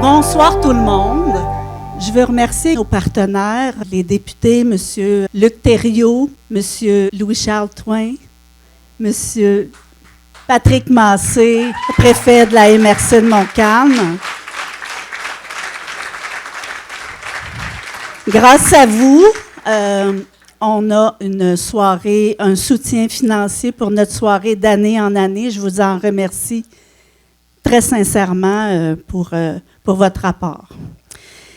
Bonsoir tout le monde. Je veux remercier nos partenaires, les députés, M. Luc Thériault, M. Louis-Charles Twain, M. Patrick Massé, préfet de la MRC de Montcalm. Grâce à vous, on a une soirée, un soutien financier pour notre soirée d'année en année. Je vous en remercie très sincèrement pour votre apport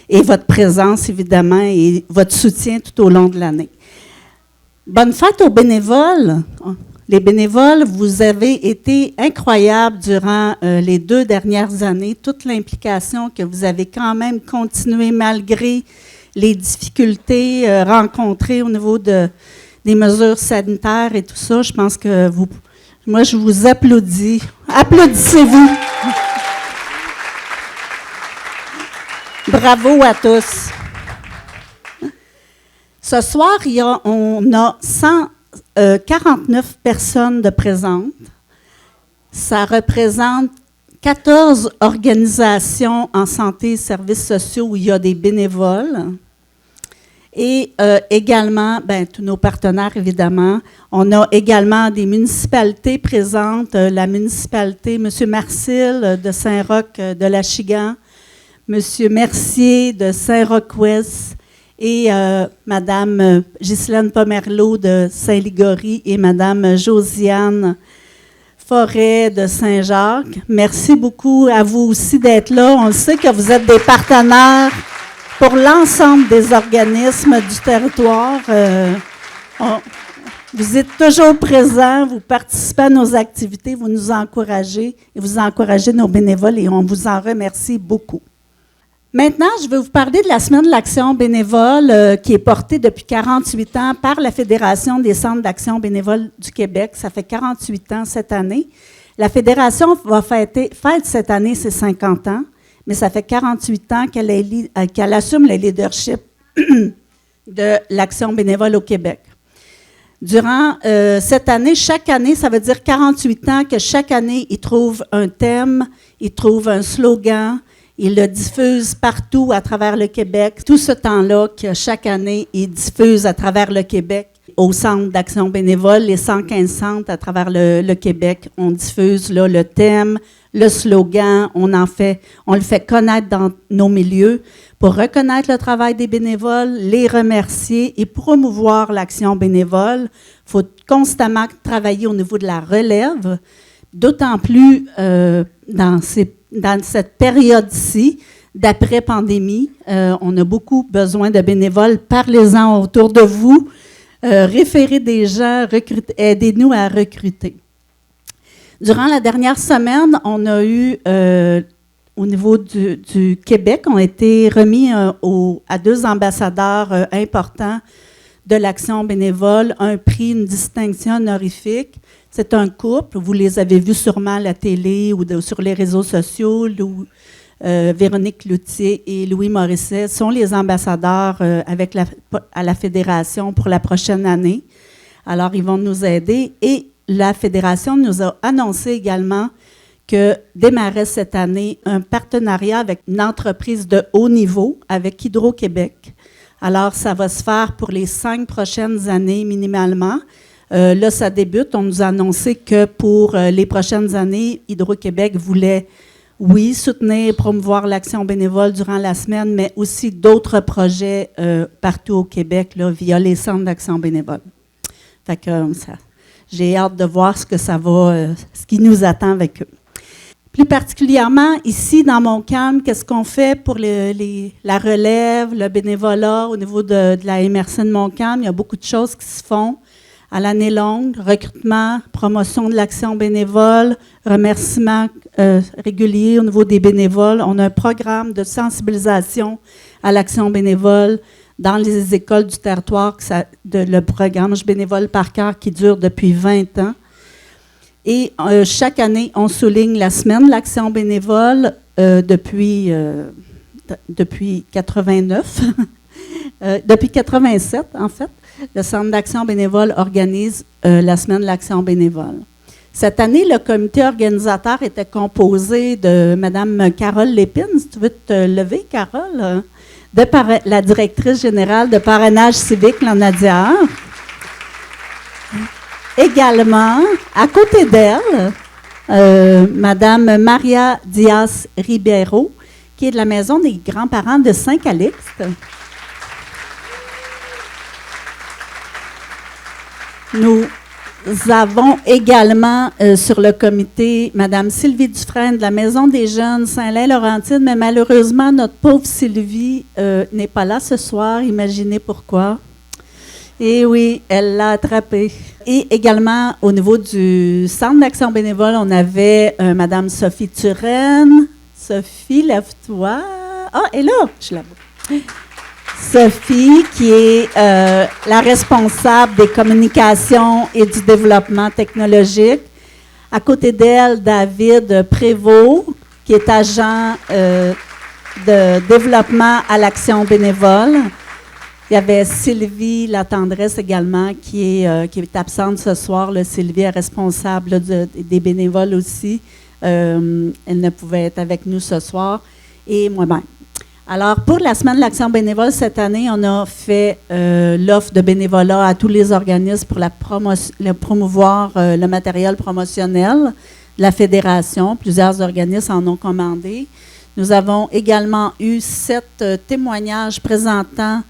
et votre présence, évidemment, et votre soutien tout au long de l'année. Bonne fête aux bénévoles. Les bénévoles, vous avez été incroyables durant les 2 dernières années. Toute l'implication que vous avez quand même continué malgré les difficultés rencontrées au niveau des mesures sanitaires et tout ça. Je pense que moi, je vous applaudis. Applaudissez-vous. Bravo à tous. Ce soir, on a 149 personnes de présentes. Ça représente 14 organisations en santé et services sociaux où il y a des bénévoles. Et également, tous nos partenaires, évidemment. On a également des municipalités présentes. La municipalité, M. Marcil de Saint-Roch de l'Achigan, M. Mercier de Saint-Roch-Ouest et Mme Ghislaine Pomerleau de Saint-Ligory et Mme Josiane Forêt de Saint-Jacques. Merci beaucoup à vous aussi d'être là. On sait que vous êtes des partenaires pour l'ensemble des organismes du territoire. Vous êtes toujours présents, vous participez à nos activités, vous nous encouragez et vous encouragez nos bénévoles et on vous en remercie beaucoup. Maintenant, je vais vous parler de la Semaine de l'action bénévole qui est portée depuis 48 ans par la Fédération des centres d'action bénévole du Québec. Ça fait 48 ans cette année. La Fédération fête cette année ses 50 ans, mais ça fait 48 ans qu'elle assume le leadership de l'action bénévole au Québec. Durant cette année, chaque année, ça veut dire 48 ans que chaque année, ils trouvent un thème, ils trouvent un slogan, ils le diffusent partout à travers le Québec. Tout ce temps-là que chaque année, ils diffusent à travers le Québec au centre d'action bénévole, les 115 centres à travers le Québec. On diffuse là, le thème, le slogan, on le fait connaître dans nos milieux pour reconnaître le travail des bénévoles, les remercier et promouvoir l'action bénévole. Il faut constamment travailler au niveau de la relève, d'autant plus dans cette période-ci, d'après-pandémie. On a beaucoup besoin de bénévoles. Parlez-en autour de vous. Référez des gens, aidez-nous à recruter. Durant la dernière semaine, on a eu, au niveau du Québec, ont été remis à 2 ambassadeurs importants de l'action bénévole, un prix, une distinction honorifique. C'est un couple, vous les avez vus sûrement à la télé ou sur les réseaux sociaux. Véronique Cloutier et Louis Morisset sont les ambassadeurs à la Fédération pour la prochaine année. Alors, ils vont nous aider. Et la Fédération nous a annoncé également que démarrait cette année un partenariat avec une entreprise de haut niveau, avec Hydro-Québec. Alors, ça va se faire pour les 5 prochaines années minimalement. Là, ça débute. On nous a annoncé que pour les prochaines années, Hydro-Québec voulait, oui, soutenir, promouvoir l'action bénévole durant la semaine, mais aussi d'autres projets partout au Québec là, via les centres d'action bénévole. Fait que j'ai hâte de voir ce qui nous attend avec eux. Plus particulièrement, ici, dans Montcalm, qu'est-ce qu'on fait pour la relève, le bénévolat au niveau de la MRC de Montcalm? Il y a beaucoup de choses qui se font à l'année longue, recrutement, promotion de l'action bénévole, remerciements réguliers au niveau des bénévoles. On a un programme de sensibilisation à l'action bénévole dans les écoles du territoire, le programme Je bénévole par cœur qui dure depuis 20 ans. Et chaque année, on souligne la semaine de l'action bénévole depuis 89, depuis 87 en fait. Le Centre d'action bénévole organise la semaine de l'action bénévole. Cette année, le comité organisateur était composé de Mme Carole Lépine. Si tu veux te lever, Carole, la directrice générale de parrainage civique, la Nadia. Également, à côté d'elle, Mme Maria Diaz Ribeiro, qui est de la Maison des grands-parents de Saint-Calixte. Nous avons également sur le comité Mme Sylvie Dufresne de la Maison des Jeunes Saint-Lin-Laurentide, mais malheureusement, notre pauvre Sylvie n'est pas là ce soir. Imaginez pourquoi. Et oui, elle l'a attrapé. Et également, au niveau du Centre d'action bénévole, on avait Mme Sophie Turenne. Sophie, lève-toi. Ah, elle est là, je la vois. Sophie, qui est la responsable des communications et du développement technologique. À côté d'elle, David Prévost, qui est agent de développement à l'action bénévole. Il y avait Sylvie Latendresse également, qui est absente ce soir. Là, Sylvie est responsable des bénévoles aussi. Elle ne pouvait être avec nous ce soir. Et moi-même. Alors, pour la Semaine de l'Action bénévole, cette année, on a fait l'offre de bénévolat à tous les organismes pour promouvoir le matériel promotionnel de la Fédération. Plusieurs organismes en ont commandé. Nous avons également eu 7 témoignages présentant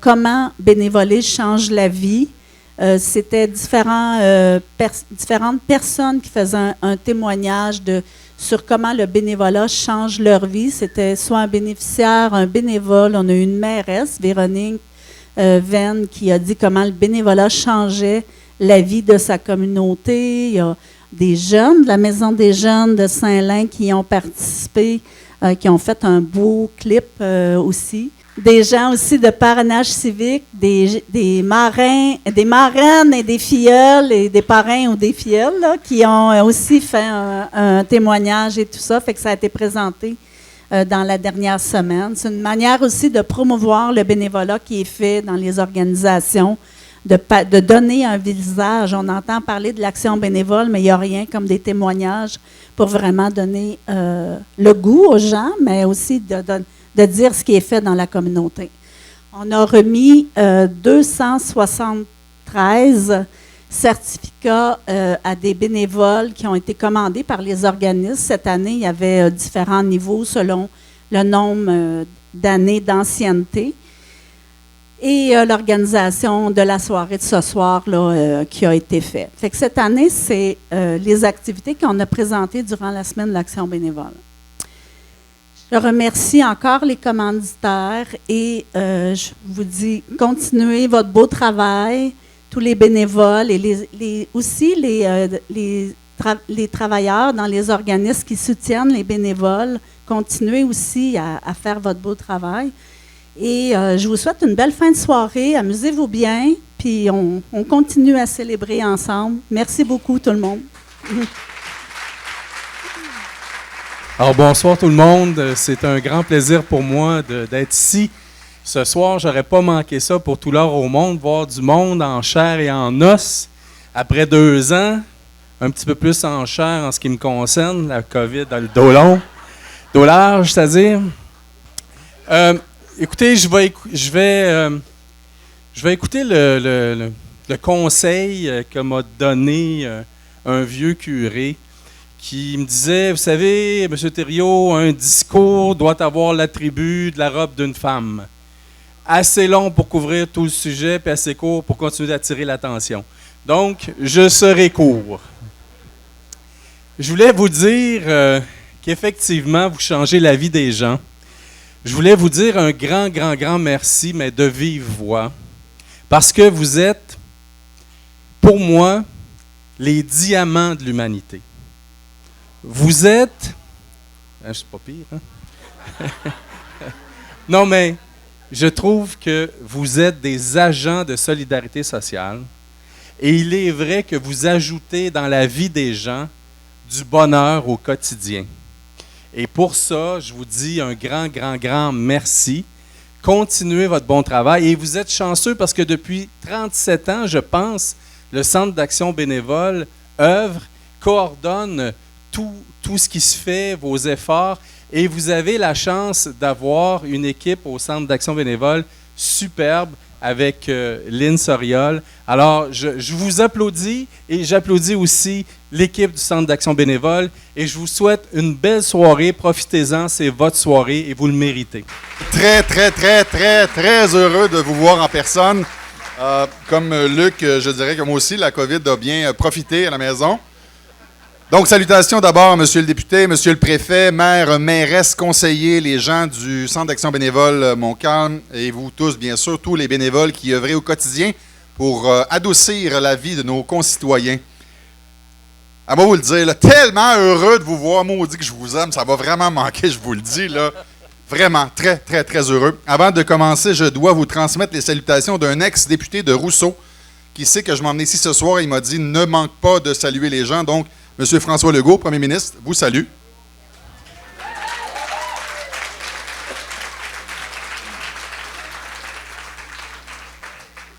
comment bénévoler change la vie. C'était différentes personnes qui faisaient un témoignage sur comment le bénévolat change leur vie. C'était soit un bénéficiaire, un bénévole. On a eu une mairesse, Véronique Venn, qui a dit comment le bénévolat changeait la vie de sa communauté. Il y a des jeunes de la Maison des Jeunes de Saint-Lin qui ont participé, qui ont fait un beau clip aussi. Des gens aussi de parrainage civique, des marraines et des filleuls et des parrains ou des filleuls là, qui ont aussi fait un témoignage et tout ça, fait que ça a été présenté dans la dernière semaine. C'est une manière aussi de promouvoir le bénévolat qui est fait dans les organisations, de donner un visage. On entend parler de l'action bénévole, mais il n'y a rien comme des témoignages pour vraiment donner le goût aux gens, mais aussi de dire ce qui est fait dans la communauté. On a remis 273 certificats à des bénévoles qui ont été commandés par les organismes. Cette année, il y avait différents niveaux selon le nombre d'années d'ancienneté. Et l'organisation de la soirée de ce soir là, qui a été faite. Fait que cette année, c'est les activités qu'on a présentées durant la Semaine de l'Action bénévole. Je remercie encore les commanditaires et je vous dis, continuez votre beau travail, tous les bénévoles et aussi les travailleurs dans les organismes qui soutiennent les bénévoles. Continuez aussi à faire votre beau travail. Et je vous souhaite une belle fin de soirée. Amusez-vous bien, puis on continue à célébrer ensemble. Merci beaucoup, tout le monde. Alors, bonsoir tout le monde. C'est un grand plaisir pour moi d'être ici. Ce soir, j'aurais pas manqué ça pour tout l'heure au monde, voir du monde en chair et en os. Après 2 ans, un petit peu plus en chair en ce qui me concerne, la COVID dans le dos long, dos large, c'est-à-dire. Écoutez, je vais écouter le conseil que m'a donné un vieux curé qui me disait, vous savez, M. Thériault, un discours doit avoir l'attribut de la robe d'une femme. Assez long pour couvrir tout le sujet, puis assez court pour continuer d'attirer l'attention. Donc, je serai court. Je voulais vous dire qu'effectivement, vous changez la vie des gens. Je voulais vous dire un grand, grand, grand merci, mais de vive voix, parce que vous êtes, pour moi, les diamants de l'humanité. Vous êtes... c'est pas pire, hein? Non, mais je trouve que vous êtes des agents de solidarité sociale et il est vrai que vous ajoutez dans la vie des gens du bonheur au quotidien. Et pour ça, je vous dis un grand, grand, grand merci. Continuez votre bon travail. Et vous êtes chanceux parce que depuis 37 ans, je pense, le Centre d'action bénévole œuvre coordonne tout ce qui se fait, vos efforts, et vous avez la chance d'avoir une équipe au Centre d'action bénévole superbe avec Lynn Soriol. Alors, je vous applaudis et j'applaudis aussi l'équipe du Centre d'action bénévole et je vous souhaite une belle soirée. Profitez-en, c'est votre soirée et vous le méritez. Très, très, très, très, très heureux de vous voir en personne. Comme Luc, je dirais que moi aussi, la COVID a bien profité à la maison. Donc, salutations d'abord, monsieur le député, monsieur le préfet, maire, mairesse, conseiller, les gens du Centre d'action bénévole Montcalm et vous tous, bien sûr, tous les bénévoles qui œuvrent au quotidien pour adoucir la vie de nos concitoyens. À moi vous le dire, là, tellement heureux de vous voir, maudit que je vous aime, ça va vraiment manquer, je vous le dis, là. Vraiment, très, très, très heureux. Avant de commencer, je dois vous transmettre les salutations d'un ex-député de Rousseau qui sait que je m'en venais ici ce soir et il m'a dit « Ne manque pas de saluer les gens », donc M. François Legault, Premier ministre, vous salue.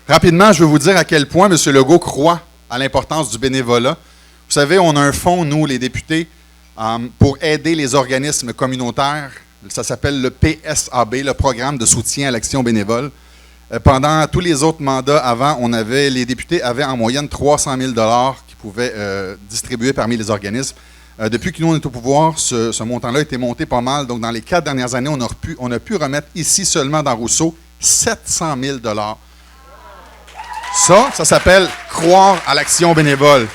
Rapidement, je veux vous dire à quel point M. Legault croit à l'importance du bénévolat. Vous savez, on a un fonds, nous, les députés, pour aider les organismes communautaires. Ça s'appelle le PSAB, le Programme de soutien à l'action bénévole. Pendant tous les autres mandats avant, les députés avaient en moyenne 300 000 $ qu'ils pouvaient distribuer parmi les organismes. Depuis que nous, on est au pouvoir, ce montant-là a été monté pas mal. Donc, dans les 4 dernières années, on a pu remettre ici seulement dans Rousseau 700 000 $. Ça s'appelle croire à l'action bénévole.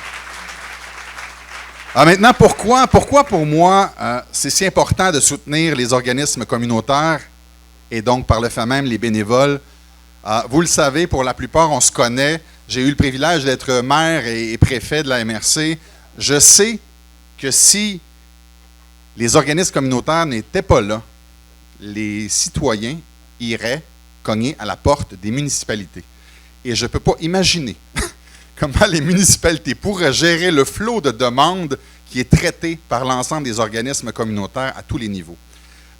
Alors maintenant, pourquoi pour moi, c'est si important de soutenir les organismes communautaires et donc par le fait même les bénévoles? Vous le savez, pour la plupart, on se connaît. J'ai eu le privilège d'être maire et préfet de la MRC. Je sais que si les organismes communautaires n'étaient pas là, les citoyens iraient cogner à la porte des municipalités. Et je ne peux pas imaginer comment les municipalités pourraient gérer le flot de demandes qui est traité par l'ensemble des organismes communautaires à tous les niveaux.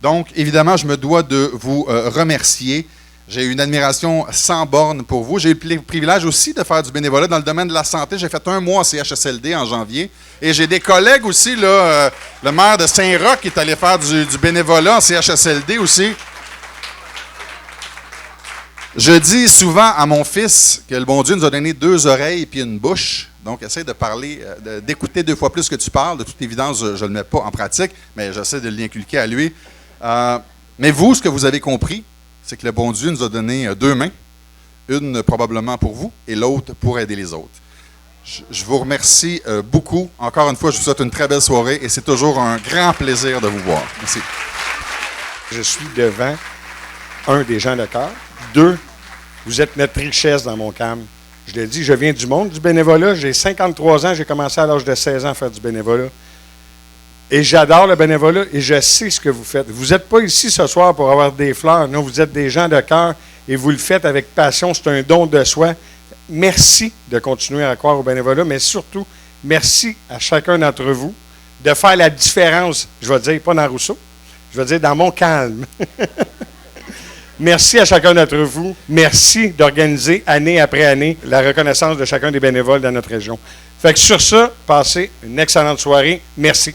Donc, évidemment, je me dois de vous remercier. J'ai une admiration sans borne pour vous. J'ai eu le privilège aussi de faire du bénévolat dans le domaine de la santé. J'ai fait 1 mois à CHSLD en janvier. Et j'ai des collègues aussi, là, le maire de Saint-Roch qui est allé faire du bénévolat en CHSLD aussi. Je dis souvent à mon fils que le bon Dieu nous a donné 2 oreilles et une bouche. Donc, essaie de parler, d'écouter 2 fois plus que tu parles. De toute évidence, je ne le mets pas en pratique, mais j'essaie de l'inculquer à lui. Mais vous, ce que vous avez compris, c'est que le bon Dieu nous a donné 2 mains, une probablement pour vous et l'autre pour aider les autres. Je vous remercie beaucoup. Encore une fois, je vous souhaite une très belle soirée et c'est toujours un grand plaisir de vous voir. Merci. Je suis devant, 1, des gens de cœur. 2, vous êtes notre richesse dans Montcalm. Je l'ai dit, je viens du monde du bénévolat. J'ai 53 ans, j'ai commencé à l'âge de 16 ans à faire du bénévolat. Et j'adore le bénévolat et je sais ce que vous faites. Vous n'êtes pas ici ce soir pour avoir des fleurs. Non, vous êtes des gens de cœur et vous le faites avec passion. C'est un don de soi. Merci de continuer à croire au bénévolat, mais surtout, merci à chacun d'entre vous de faire la différence. Je vais dire, pas dans Rousseau, je vais dire dans Montcalm. Merci à chacun d'entre vous. Merci d'organiser année après année la reconnaissance de chacun des bénévoles dans notre région. Fait que sur ça, passez une excellente soirée. Merci.